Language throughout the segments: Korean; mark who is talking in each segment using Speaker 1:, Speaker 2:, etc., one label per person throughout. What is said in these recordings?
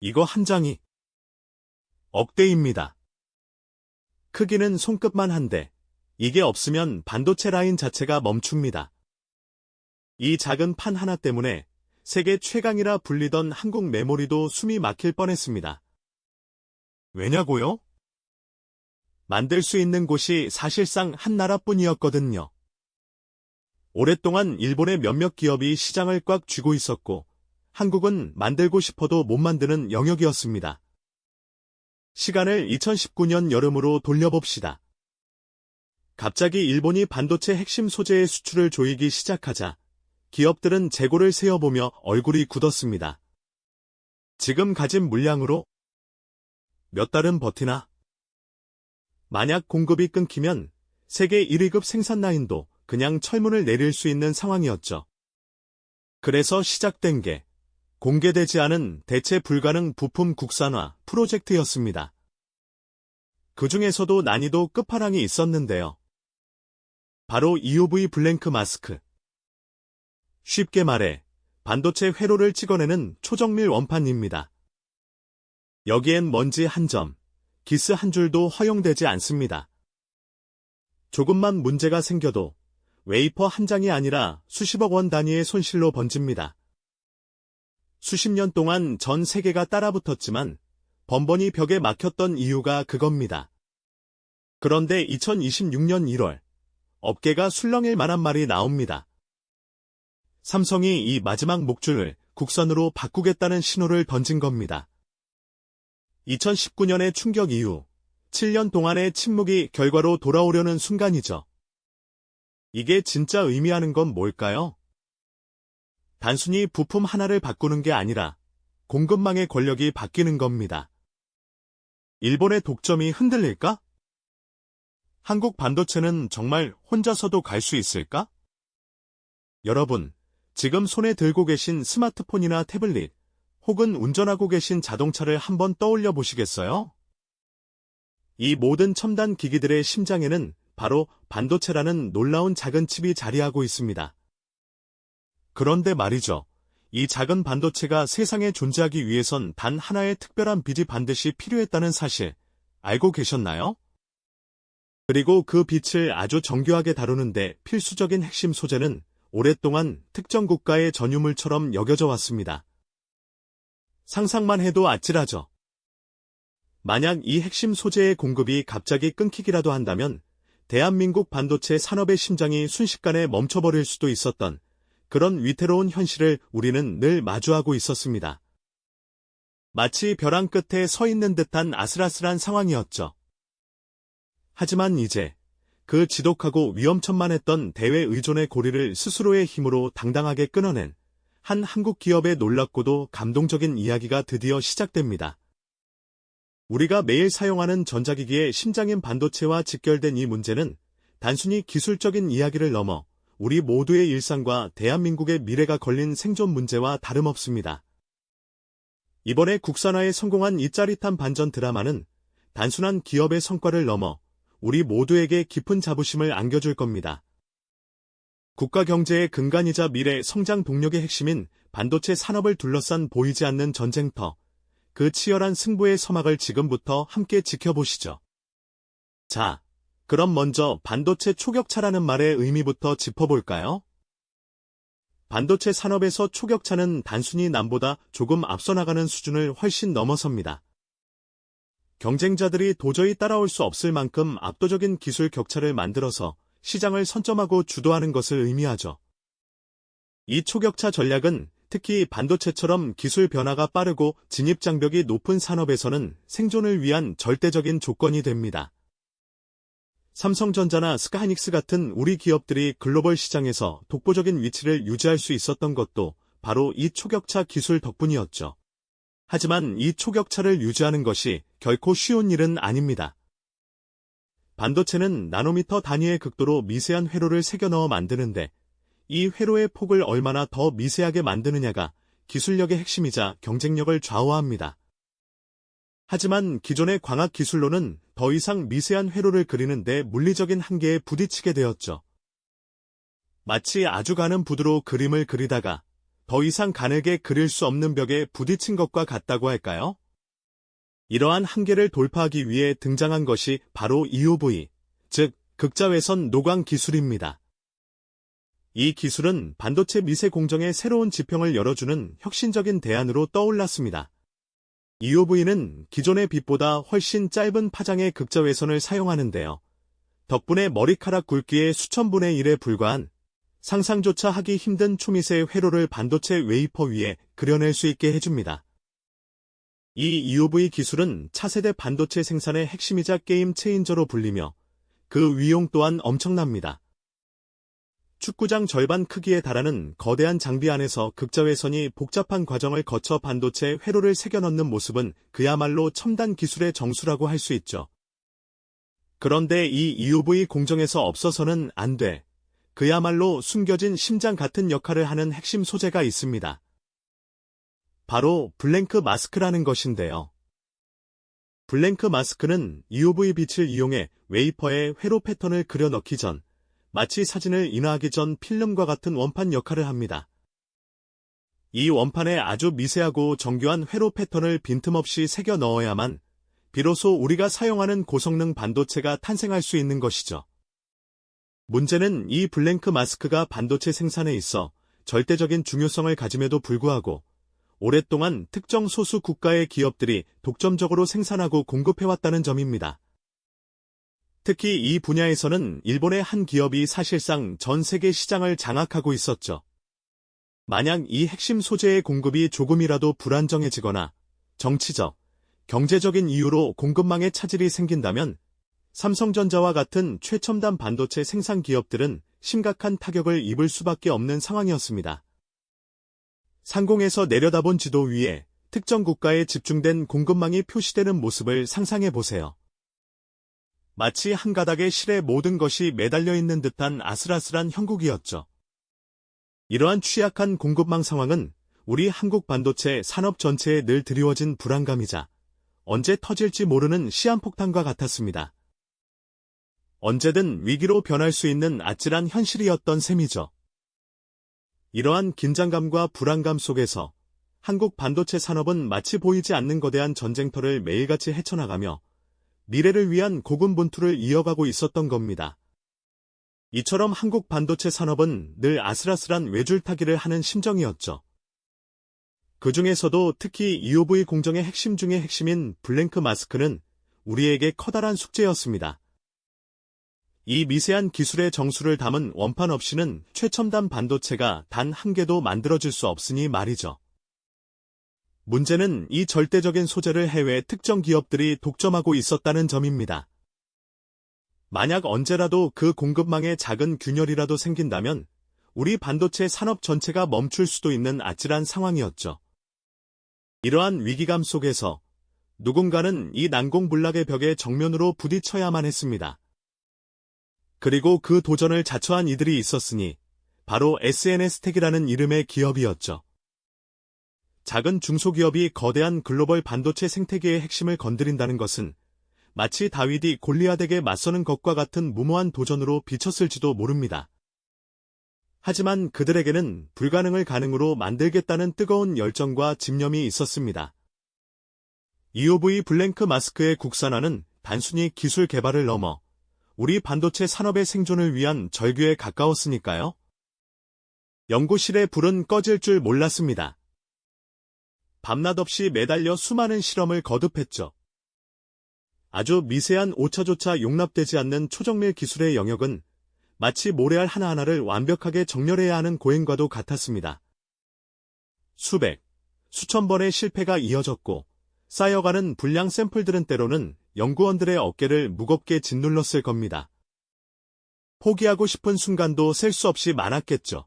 Speaker 1: 이거 한 장이 억대입니다. 크기는 손끝만 한데 이게 없으면 반도체 라인 자체가 멈춥니다. 이 작은 판 하나 때문에 세계 최강이라 불리던 한국 메모리도 숨이 막힐 뻔했습니다. 왜냐고요? 만들 수 있는 곳이 사실상 한 나라뿐이었거든요. 오랫동안 일본의 몇몇 기업이 시장을 꽉 쥐고 있었고 한국은 만들고 싶어도 못 만드는 영역이었습니다. 시간을 2019년 여름으로 돌려봅시다. 갑자기 일본이 반도체 핵심 소재의 수출을 조이기 시작하자 기업들은 재고를 세어보며 얼굴이 굳었습니다. 지금 가진 물량으로 몇 달은 버티나? 만약 공급이 끊기면 세계 1위급 생산 라인도 그냥 철문을 내릴 수 있는 상황이었죠. 그래서 시작된 게 공개되지 않은 대체 불가능 부품 국산화 프로젝트였습니다. 그 중에서도 난이도 끝판왕이 있었는데요. 바로 EUV 블랭크 마스크. 쉽게 말해 반도체 회로를 찍어내는 초정밀 원판입니다. 여기엔 먼지 한 점, 기스 한 줄도 허용되지 않습니다. 조금만 문제가 생겨도 웨이퍼 한 장이 아니라 수십억 원 단위의 손실로 번집니다. 수십 년 동안 전 세계가 따라붙었지만 번번이 벽에 막혔던 이유가 그겁니다. 그런데 2026년 1월, 업계가 술렁일 만한 말이 나옵니다. 삼성이 이 마지막 목줄을 국산으로 바꾸겠다는 신호를 던진 겁니다. 2019년의 충격 이후 7년 동안의 침묵이 결과로 돌아오려는 순간이죠. 이게 진짜 의미하는 건 뭘까요? 단순히 부품 하나를 바꾸는 게 아니라 공급망의 권력이 바뀌는 겁니다. 일본의 독점이 흔들릴까? 한국 반도체는 정말 혼자서도 갈 수 있을까? 여러분, 지금 손에 들고 계신 스마트폰이나 태블릿, 혹은 운전하고 계신 자동차를 한번 떠올려 보시겠어요? 이 모든 첨단 기기들의 심장에는 바로 반도체라는 놀라운 작은 칩이 자리하고 있습니다. 그런데 말이죠. 이 작은 반도체가 세상에 존재하기 위해선 단 하나의 특별한 빛이 반드시 필요했다는 사실, 알고 계셨나요? 그리고 그 빛을 아주 정교하게 다루는데 필수적인 핵심 소재는 오랫동안 특정 국가의 전유물처럼 여겨져 왔습니다. 상상만 해도 아찔하죠. 만약 이 핵심 소재의 공급이 갑자기 끊기기라도 한다면 대한민국 반도체 산업의 심장이 순식간에 멈춰버릴 수도 있었던 그런 위태로운 현실을 우리는 늘 마주하고 있었습니다. 마치 벼랑 끝에 서 있는 듯한 아슬아슬한 상황이었죠. 하지만 이제 그 지독하고 위험천만했던 대외 의존의 고리를 스스로의 힘으로 당당하게 끊어낸 한 한국 기업의 놀랍고도 감동적인 이야기가 드디어 시작됩니다. 우리가 매일 사용하는 전자기기의 심장인 반도체와 직결된 이 문제는 단순히 기술적인 이야기를 넘어 우리 모두의 일상과 대한민국의 미래가 걸린 생존 문제와 다름없습니다. 이번에 국산화에 성공한 이 짜릿한 반전 드라마는 단순한 기업의 성과를 넘어 우리 모두에게 깊은 자부심을 안겨줄 겁니다. 국가 경제의 근간이자 미래 성장 동력의 핵심인 반도체 산업을 둘러싼 보이지 않는 전쟁터, 그 치열한 승부의 서막을 지금부터 함께 지켜보시죠. 자, 그럼 먼저 반도체 초격차라는 말의 의미부터 짚어볼까요? 반도체 산업에서 초격차는 단순히 남보다 조금 앞서 나가는 수준을 훨씬 넘어섭니다. 경쟁자들이 도저히 따라올 수 없을 만큼 압도적인 기술 격차를 만들어서 시장을 선점하고 주도하는 것을 의미하죠. 이 초격차 전략은 특히 반도체처럼 기술 변화가 빠르고 진입 장벽이 높은 산업에서는 생존을 위한 절대적인 조건이 됩니다. 삼성전자나 스카이닉스 같은 우리 기업들이 글로벌 시장에서 독보적인 위치를 유지할 수 있었던 것도 바로 이 초격차 기술 덕분이었죠. 하지만 이 초격차를 유지하는 것이 결코 쉬운 일은 아닙니다. 반도체는 나노미터 단위의 극도로 미세한 회로를 새겨 넣어 만드는데 이 회로의 폭을 얼마나 더 미세하게 만드느냐가 기술력의 핵심이자 경쟁력을 좌우합니다. 하지만 기존의 광학 기술로는 더 이상 미세한 회로를 그리는데 물리적인 한계에 부딪히게 되었죠. 마치 아주 가는 붓으로 그림을 그리다가 더 이상 가늘게 그릴 수 없는 벽에 부딪힌 것과 같다고 할까요? 이러한 한계를 돌파하기 위해 등장한 것이 바로 EUV, 즉 극자외선 노광 기술입니다. 이 기술은 반도체 미세 공정의 새로운 지평을 열어주는 혁신적인 대안으로 떠올랐습니다. EUV는 기존의 빛보다 훨씬 짧은 파장의 극자외선을 사용하는데요. 덕분에 머리카락 굵기의 수천분의 1에 불과한 상상조차 하기 힘든 초미세의 회로를 반도체 웨이퍼 위에 그려낼 수 있게 해줍니다. 이 EUV 기술은 차세대 반도체 생산의 핵심이자 게임 체인저로 불리며 그 위용 또한 엄청납니다. 축구장 절반 크기에 달하는 거대한 장비 안에서 극자외선이 복잡한 과정을 거쳐 반도체 회로를 새겨 넣는 모습은 그야말로 첨단 기술의 정수라고 할 수 있죠. 그런데 이 EUV 공정에서 없어서는 안 돼. 그야말로 숨겨진 심장 같은 역할을 하는 핵심 소재가 있습니다. 바로 블랭크 마스크라는 것인데요. 블랭크 마스크는 EUV 빛을 이용해 웨이퍼에 회로 패턴을 그려 넣기 전 마치 사진을 인화하기 전 필름과 같은 원판 역할을 합니다. 이 원판에 아주 미세하고 정교한 회로 패턴을 빈틈없이 새겨 넣어야만 비로소 우리가 사용하는 고성능 반도체가 탄생할 수 있는 것이죠. 문제는 이 블랭크 마스크가 반도체 생산에 있어 절대적인 중요성을 가짐에도 불구하고 오랫동안 특정 소수 국가의 기업들이 독점적으로 생산하고 공급해왔다는 점입니다. 특히 이 분야에서는 일본의 한 기업이 사실상 전 세계 시장을 장악하고 있었죠. 만약 이 핵심 소재의 공급이 조금이라도 불안정해지거나 정치적, 경제적인 이유로 공급망에 차질이 생긴다면 삼성전자와 같은 최첨단 반도체 생산 기업들은 심각한 타격을 입을 수밖에 없는 상황이었습니다. 상공에서 내려다본 지도 위에 특정 국가에 집중된 공급망이 표시되는 모습을 상상해 보세요. 마치 한 가닥의 실에 모든 것이 매달려 있는 듯한 아슬아슬한 형국이었죠. 이러한 취약한 공급망 상황은 우리 한국 반도체 산업 전체에 늘 드리워진 불안감이자 언제 터질지 모르는 시한폭탄과 같았습니다. 언제든 위기로 변할 수 있는 아찔한 현실이었던 셈이죠. 이러한 긴장감과 불안감 속에서 한국 반도체 산업은 마치 보이지 않는 거대한 전쟁터를 매일같이 헤쳐나가며 미래를 위한 고군분투를 이어가고 있었던 겁니다. 이처럼 한국 반도체 산업은 늘 아슬아슬한 외줄타기를 하는 심정이었죠. 그 중에서도 특히 EUV 공정의 핵심 중의 핵심인 블랭크 마스크는 우리에게 커다란 숙제였습니다. 이 미세한 기술의 정수를 담은 원판 없이는 최첨단 반도체가 단 한 개도 만들어질 수 없으니 말이죠. 문제는 이 절대적인 소재를 해외 특정 기업들이 독점하고 있었다는 점입니다. 만약 언제라도 그 공급망에 작은 균열이라도 생긴다면 우리 반도체 산업 전체가 멈출 수도 있는 아찔한 상황이었죠. 이러한 위기감 속에서 누군가는 이 난공불락의 벽에 정면으로 부딪혀야만 했습니다. 그리고 그 도전을 자처한 이들이 있었으니 바로 SNS텍이라는 이름의 기업이었죠. 작은 중소기업이 거대한 글로벌 반도체 생태계의 핵심을 건드린다는 것은 마치 다윗이 골리앗에게 맞서는 것과 같은 무모한 도전으로 비쳤을지도 모릅니다. 하지만 그들에게는 불가능을 가능으로 만들겠다는 뜨거운 열정과 집념이 있었습니다. EUV 블랭크 마스크의 국산화는 단순히 기술 개발을 넘어 우리 반도체 산업의 생존을 위한 절규에 가까웠으니까요. 연구실의 불은 꺼질 줄 몰랐습니다. 밤낮 없이 매달려 수많은 실험을 거듭했죠. 아주 미세한 오차조차 용납되지 않는 초정밀 기술의 영역은 마치 모래알 하나하나를 완벽하게 정렬해야 하는 고행과도 같았습니다. 수백, 수천 번의 실패가 이어졌고 쌓여가는 불량 샘플들은 때로는 연구원들의 어깨를 무겁게 짓눌렀을 겁니다. 포기하고 싶은 순간도 셀 수 없이 많았겠죠.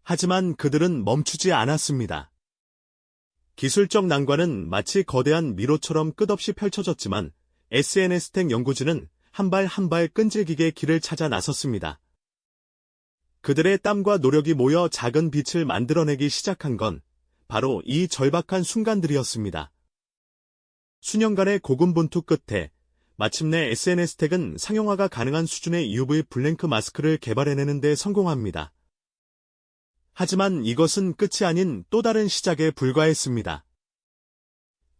Speaker 1: 하지만 그들은 멈추지 않았습니다. 기술적 난관은 마치 거대한 미로처럼 끝없이 펼쳐졌지만 SNS텍 연구진은 한 발 한 발 끈질기게 길을 찾아 나섰습니다. 그들의 땀과 노력이 모여 작은 빛을 만들어내기 시작한 건 바로 이 절박한 순간들이었습니다. 수년간의 고군분투 끝에 마침내 SNS텍은 상용화가 가능한 수준의 EUV 블랭크 마스크를 개발해내는 데 성공합니다. 하지만 이것은 끝이 아닌 또 다른 시작에 불과했습니다.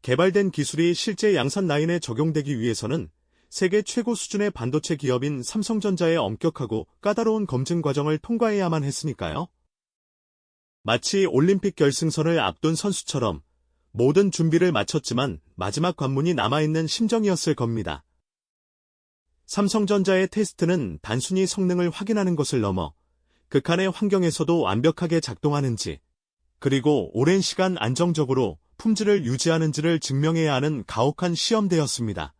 Speaker 1: 개발된 기술이 실제 양산 라인에 적용되기 위해서는 세계 최고 수준의 반도체 기업인 삼성전자의 엄격하고 까다로운 검증 과정을 통과해야만 했으니까요. 마치 올림픽 결승선을 앞둔 선수처럼 모든 준비를 마쳤지만 마지막 관문이 남아있는 심정이었을 겁니다. 삼성전자의 테스트는 단순히 성능을 확인하는 것을 넘어 극한의 환경에서도 완벽하게 작동하는지, 그리고 오랜 시간 안정적으로 품질을 유지하는지를 증명해야 하는 가혹한 시험대였습니다.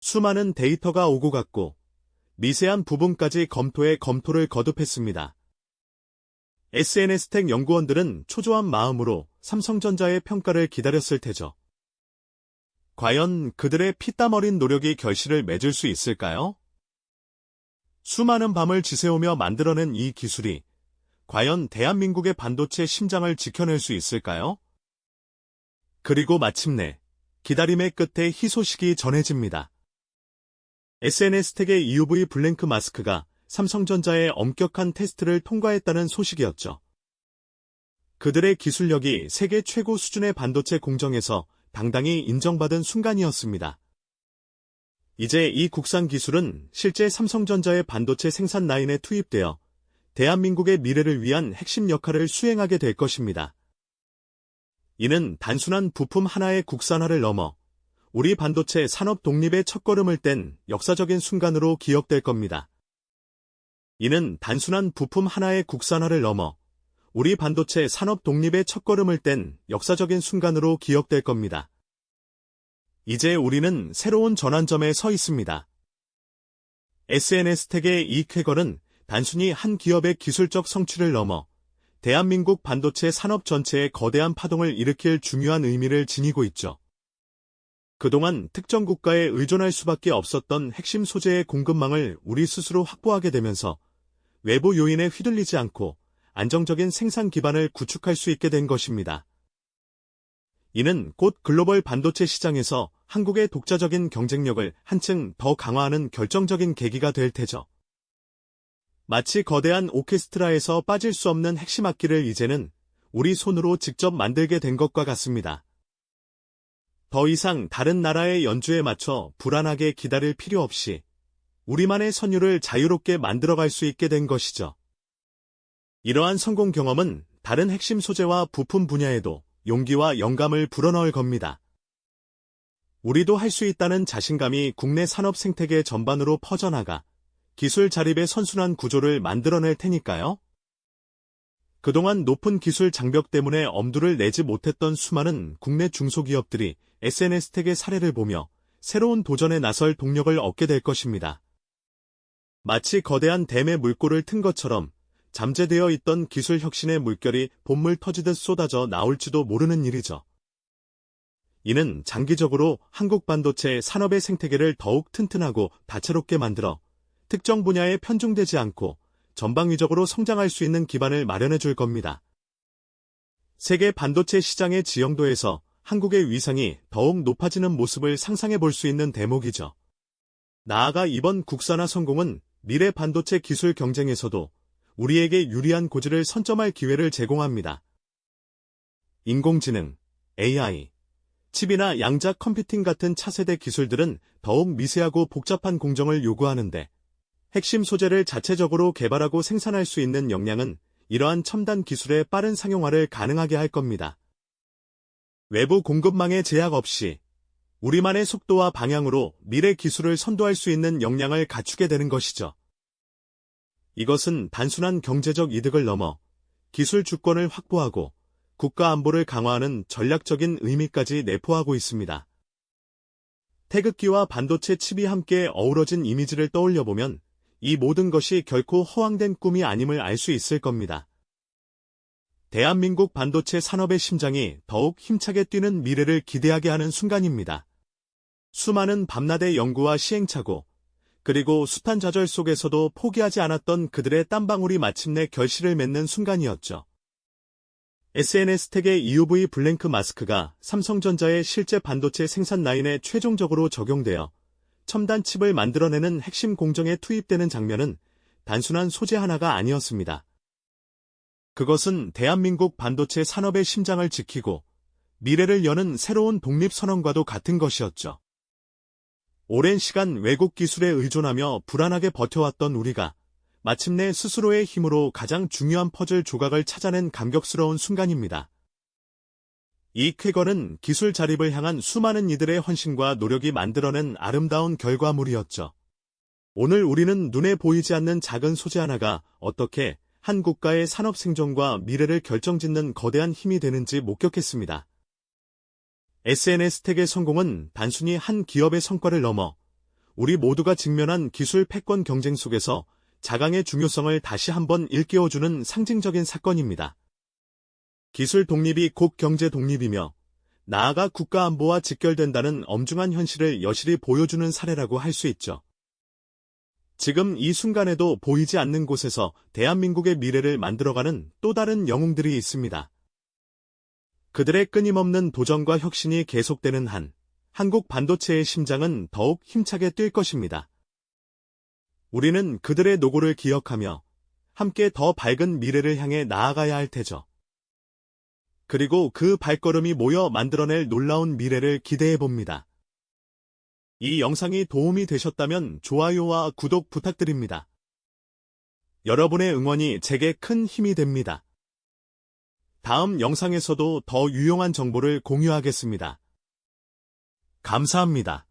Speaker 1: 수많은 데이터가 오고 갔고 미세한 부분까지 검토에 검토를 거듭했습니다. SNS텍 연구원들은 초조한 마음으로 삼성전자의 평가를 기다렸을 테죠. 과연 그들의 피땀 어린 노력이 결실을 맺을 수 있을까요? 수많은 밤을 지새우며 만들어낸 이 기술이 과연 대한민국의 반도체 심장을 지켜낼 수 있을까요? 그리고 마침내 기다림의 끝에 희소식이 전해집니다. SNS텍의 EUV 블랭크 마스크가 삼성전자의 엄격한 테스트를 통과했다는 소식이었죠. 그들의 기술력이 세계 최고 수준의 반도체 공정에서 당당히 인정받은 순간이었습니다. 이제 이 국산 기술은 실제 삼성전자의 반도체 생산 라인에 투입되어 대한민국의 미래를 위한 핵심 역할을 수행하게 될 것입니다. 이는 단순한 부품 하나의 국산화를 넘어 우리 반도체 산업 독립의 첫걸음을 뗀 역사적인 순간으로 기억될 겁니다. 이는 단순한 부품 하나의 국산화를 넘어 우리 반도체 산업 독립의 첫걸음을 뗀 역사적인 순간으로 기억될 겁니다. 이제 우리는 새로운 전환점에 서 있습니다. SNS텍의 이 쾌거는 단순히 한 기업의 기술적 성취를 넘어 대한민국 반도체 산업 전체에 거대한 파동을 일으킬 중요한 의미를 지니고 있죠. 그동안 특정 국가에 의존할 수밖에 없었던 핵심 소재의 공급망을 우리 스스로 확보하게 되면서 외부 요인에 휘둘리지 않고 안정적인 생산 기반을 구축할 수 있게 된 것입니다. 이는 곧 글로벌 반도체 시장에서 한국의 독자적인 경쟁력을 한층 더 강화하는 결정적인 계기가 될 테죠. 마치 거대한 오케스트라에서 빠질 수 없는 핵심 악기를 이제는 우리 손으로 직접 만들게 된 것과 같습니다. 더 이상 다른 나라의 연주에 맞춰 불안하게 기다릴 필요 없이 우리만의 선율을 자유롭게 만들어갈 수 있게 된 것이죠. 이러한 성공 경험은 다른 핵심 소재와 부품 분야에도 용기와 영감을 불어넣을 겁니다. 우리도 할 수 있다는 자신감이 국내 산업 생태계 전반으로 퍼져나가 기술 자립의 선순환 구조를 만들어낼 테니까요. 그동안 높은 기술 장벽 때문에 엄두를 내지 못했던 수많은 국내 중소기업들이 SNS텍의 사례를 보며 새로운 도전에 나설 동력을 얻게 될 것입니다. 마치 거대한 댐의 물꼬를 튼 것처럼 잠재되어 있던 기술 혁신의 물결이 봇물 터지듯 쏟아져 나올지도 모르는 일이죠. 이는 장기적으로 한국 반도체 산업의 생태계를 더욱 튼튼하고 다채롭게 만들어 특정 분야에 편중되지 않고 전방위적으로 성장할 수 있는 기반을 마련해 줄 겁니다. 세계 반도체 시장의 지형도에서 한국의 위상이 더욱 높아지는 모습을 상상해 볼 수 있는 대목이죠. 나아가 이번 국산화 성공은 미래 반도체 기술 경쟁에서도 우리에게 유리한 고지를 선점할 기회를 제공합니다. 인공지능, AI, 칩이나 양자 컴퓨팅 같은 차세대 기술들은 더욱 미세하고 복잡한 공정을 요구하는데 핵심 소재를 자체적으로 개발하고 생산할 수 있는 역량은 이러한 첨단 기술의 빠른 상용화를 가능하게 할 겁니다. 외부 공급망의 제약 없이 우리만의 속도와 방향으로 미래 기술을 선도할 수 있는 역량을 갖추게 되는 것이죠. 이것은 단순한 경제적 이득을 넘어 기술 주권을 확보하고 국가 안보를 강화하는 전략적인 의미까지 내포하고 있습니다. 태극기와 반도체 칩이 함께 어우러진 이미지를 떠올려보면 이 모든 것이 결코 허황된 꿈이 아님을 알 수 있을 겁니다. 대한민국 반도체 산업의 심장이 더욱 힘차게 뛰는 미래를 기대하게 하는 순간입니다. 수많은 밤낮의 연구와 시행착오, 그리고 숱한 좌절 속에서도 포기하지 않았던 그들의 땀방울이 마침내 결실을 맺는 순간이었죠. SNS텍의 EUV 블랭크 마스크가 삼성전자의 실제 반도체 생산 라인에 최종적으로 적용되어 첨단 칩을 만들어내는 핵심 공정에 투입되는 장면은 단순한 소재 하나가 아니었습니다. 그것은 대한민국 반도체 산업의 심장을 지키고 미래를 여는 새로운 독립선언과도 같은 것이었죠. 오랜 시간 외국 기술에 의존하며 불안하게 버텨왔던 우리가 마침내 스스로의 힘으로 가장 중요한 퍼즐 조각을 찾아낸 감격스러운 순간입니다. 이 쾌거는 기술 자립을 향한 수많은 이들의 헌신과 노력이 만들어낸 아름다운 결과물이었죠. 오늘 우리는 눈에 보이지 않는 작은 소재 하나가 어떻게 한 국가의 산업 생존과 미래를 결정짓는 거대한 힘이 되는지 목격했습니다. SNS텍의 성공은 단순히 한 기업의 성과를 넘어 우리 모두가 직면한 기술 패권 경쟁 속에서 자강의 중요성을 다시 한번 일깨워주는 상징적인 사건입니다. 기술 독립이 곧 경제 독립이며 나아가 국가 안보와 직결된다는 엄중한 현실을 여실히 보여주는 사례라고 할 수 있죠. 지금 이 순간에도 보이지 않는 곳에서 대한민국의 미래를 만들어가는 또 다른 영웅들이 있습니다. 그들의 끊임없는 도전과 혁신이 계속되는 한 한국 반도체의 심장은 더욱 힘차게 뛸 것입니다. 우리는 그들의 노고를 기억하며 함께 더 밝은 미래를 향해 나아가야 할 테죠. 그리고 그 발걸음이 모여 만들어낼 놀라운 미래를 기대해봅니다. 이 영상이 도움이 되셨다면 좋아요와 구독 부탁드립니다. 여러분의 응원이 제게 큰 힘이 됩니다. 다음 영상에서도 더 유용한 정보를 공유하겠습니다. 감사합니다.